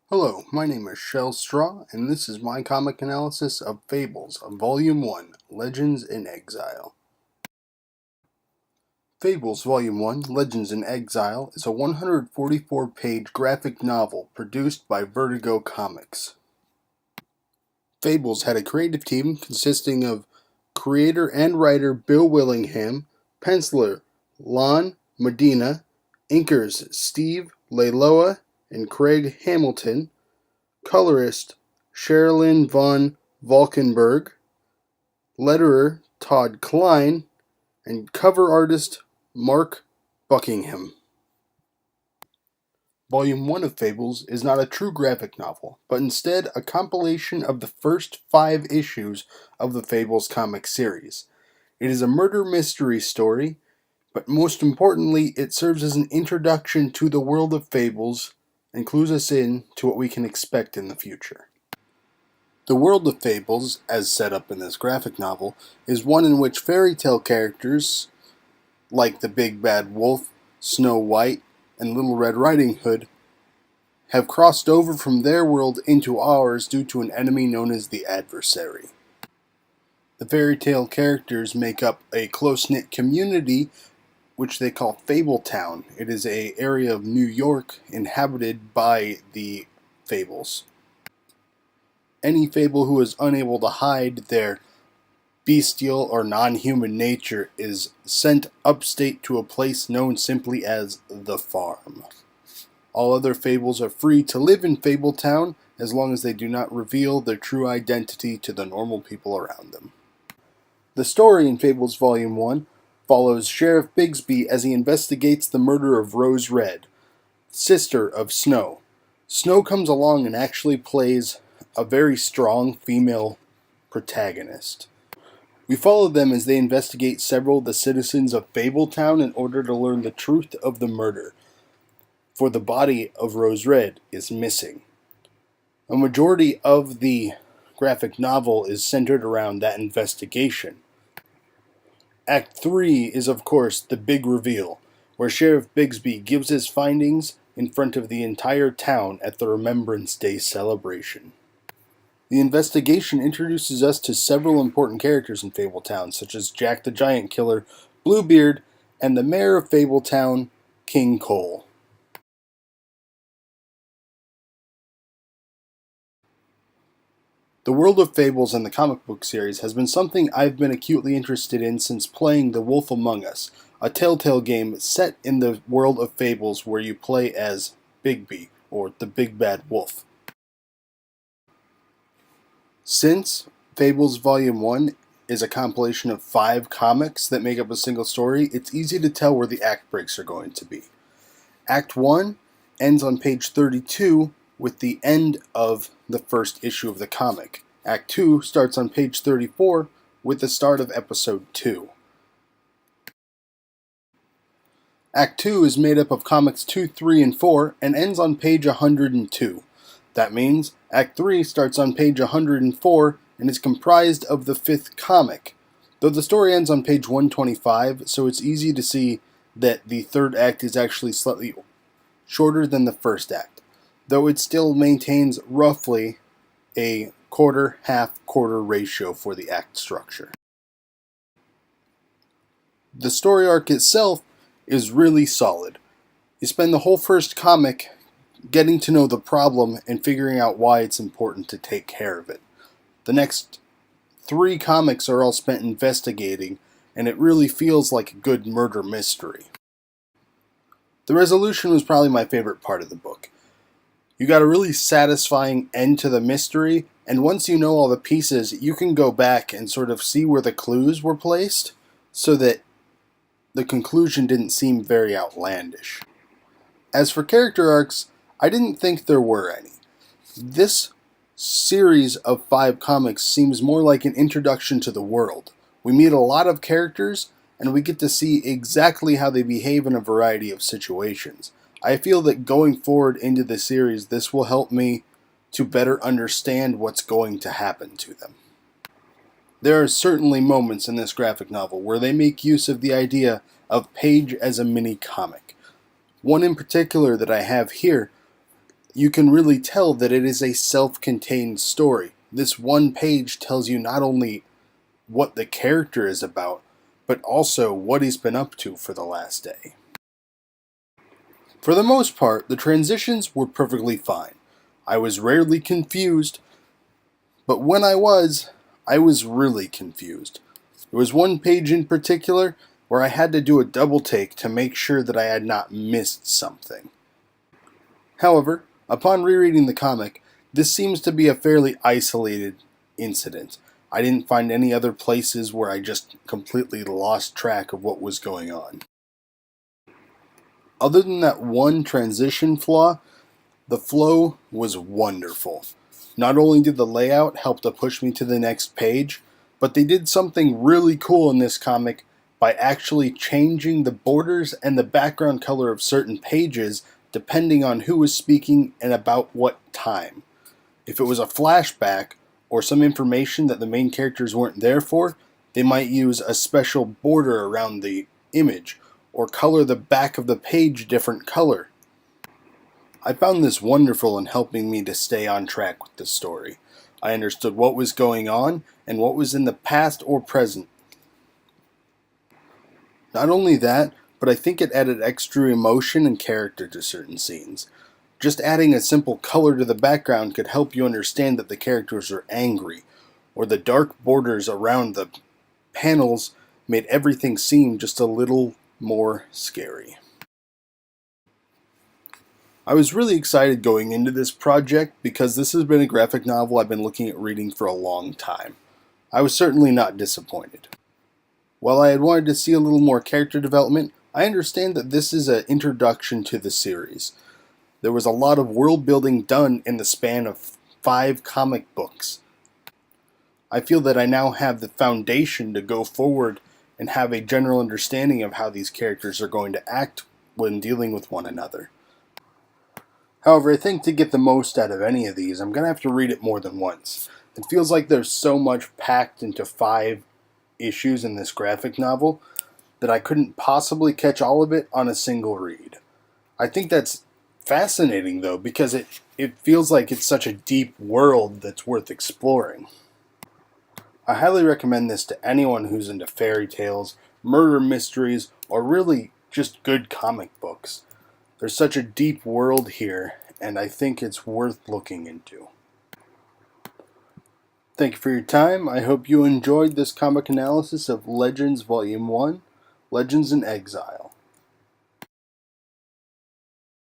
Hello, my name is Shell Straw, and this is my comic analysis of Fables, Volume 1, Legends in Exile. Fables Volume 1, Legends in Exile is a 144-page graphic novel produced by Vertigo Comics. Fables had a creative team consisting of creator and writer Bill Willingham, penciler Lon Medina, inkers Steve Leiloa and Craig Hamilton, colorist Sherilyn von Valkenburg, letterer Todd Klein, and cover artist Mark Buckingham. Volume 1 of Fables is not a true graphic novel, but instead a compilation of the first 5 issues of the Fables comic series. It is a murder mystery story, but most importantly, it serves as an introduction to the world of Fables and clues us in to what we can expect in the future. The world of Fables, as set up in this graphic novel, is one in which fairy tale characters, like the Big Bad Wolf, Snow White, and Little Red Riding Hood, have crossed over from their world into ours due to an enemy known as the Adversary. The fairy tale characters make up a close-knit community which they call Fabletown. It is an area of New York inhabited by the Fables. Any Fable who is unable to hide their bestial or non-human nature is sent upstate to a place known simply as the Farm. All other Fables are free to live in Fabletown as long as they do not reveal their true identity to the normal people around them. The story in Fables Volume 1 follows Sheriff Bigsby as he investigates the murder of Rose Red, sister of Snow. Snow comes along and actually plays a very strong female protagonist. We follow them as they investigate several of the citizens of Fabletown in order to learn the truth of the murder, for the body of Rose Red is missing. A majority of the graphic novel is centered around that investigation. Act 3 is, of course, the big reveal, where Sheriff Bigsby gives his findings in front of the entire town at the Remembrance Day celebration. The investigation introduces us to several important characters in Fabletown, such as Jack the Giant Killer, Bluebeard, and the mayor of Fabletown, King Cole. The world of Fables and the comic book series has been something I've been acutely interested in since playing The Wolf Among Us, a Telltale game set in the world of Fables where you play as Bigby, or the Big Bad Wolf. Since Fables Volume 1 is a compilation of 5 comics that make up a single story, it's easy to tell where the act breaks are going to be. Act 1 ends on page 32 with the end of the first issue of the comic. Act 2 starts on page 34 with the start of episode 2. Act 2 is made up of comics 2, 3, and 4 and ends on page 102. That means Act 3 starts on page 104 and is comprised of the 5th comic, though the story ends on page 125, so it's easy to see that the 3rd act is actually slightly shorter than the 1st act, though it still maintains roughly a quarter, half-quarter ratio for the act structure. The story arc itself is really solid. You spend the whole first comic getting to know the problem and figuring out why it's important to take care of it. The next 3 comics are all spent investigating, and it really feels like a good murder mystery. The resolution was probably my favorite part of the book. You got a really satisfying end to the mystery, and once you know all the pieces, you can go back and sort of see where the clues were placed, so that the conclusion didn't seem very outlandish. As for character arcs, I didn't think there were any. This series of 5 comics seems more like an introduction to the world. We meet a lot of characters, and we get to see exactly how they behave in a variety of situations. I feel that going forward into the series, this will help me to better understand what's going to happen to them. There are certainly moments in this graphic novel where they make use of the idea of page as a mini comic. One in particular that I have here you can really tell that it is a self-contained story. This one page tells you not only what the character is about, but also what he's been up to for the last day. For the most part, the transitions were perfectly fine. I was rarely confused, but when I was really confused. There was one page in particular where I had to do a double take to make sure that I had not missed something. However, upon rereading the comic, this seems to be a fairly isolated incident. I didn't find any other places where I just completely lost track of what was going on. Other than that one transition flaw, the flow was wonderful. Not only did the layout help to push me to the next page, but they did something really cool in this comic by actually changing the borders and the background color of certain pages depending on who was speaking and about what time. If it was a flashback or some information that the main characters weren't there for, they might use a special border around the image or color the back of the page a different color. I found this wonderful in helping me to stay on track with the story. I understood what was going on and what was in the past or present. Not only that, but I think it added extra emotion and character to certain scenes. Just adding a simple color to the background could help you understand that the characters are angry, or the dark borders around the panels made everything seem just a little more scary. I was really excited going into this project because this has been a graphic novel I've been looking at reading for a long time. I was certainly not disappointed. While I had wanted to see a little more character development, I understand that this is an introduction to the series. There was a lot of world building done in the span of 5 comic books. I feel that I now have the foundation to go forward and have a general understanding of how these characters are going to act when dealing with one another. However, I think to get the most out of any of these, I'm going to have to read it more than once. It feels like there's so much packed into 5 issues in this graphic novel that I couldn't possibly catch all of it on a single read. I think that's fascinating though, because it feels like it's such a deep world that's worth exploring. I highly recommend this to anyone who's into fairy tales, murder mysteries, or really just good comic books. There's such a deep world here, and I think it's worth looking into. Thank you for your time. I hope you enjoyed this comic analysis of Legends Volume 1, Legends in Exile.